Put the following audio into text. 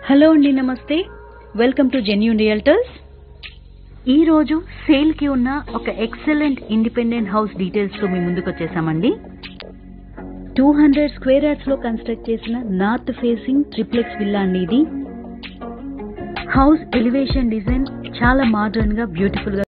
Hello అండి, నమస్తే. Welcome to genuine realtors. ఈరోజు సేల్కి ఉన్న ఒక ఎక్సలెంట్ ఇండిపెండెంట్ హౌస్ డీటెయిల్స్తో మీ ముందుకు వచ్చేసామండి. 200 స్క్వేర్ యార్డ్స్లో కన్స్ట్రక్ట్ చేసిన నార్త్ ఫేసింగ్ ట్రిప్లెక్స్ విల్లా అండి ఇది. హౌస్ ఎలివేషన్ డిజైన్ చాలా మోడర్న్గా బ్యూటిఫుల్గా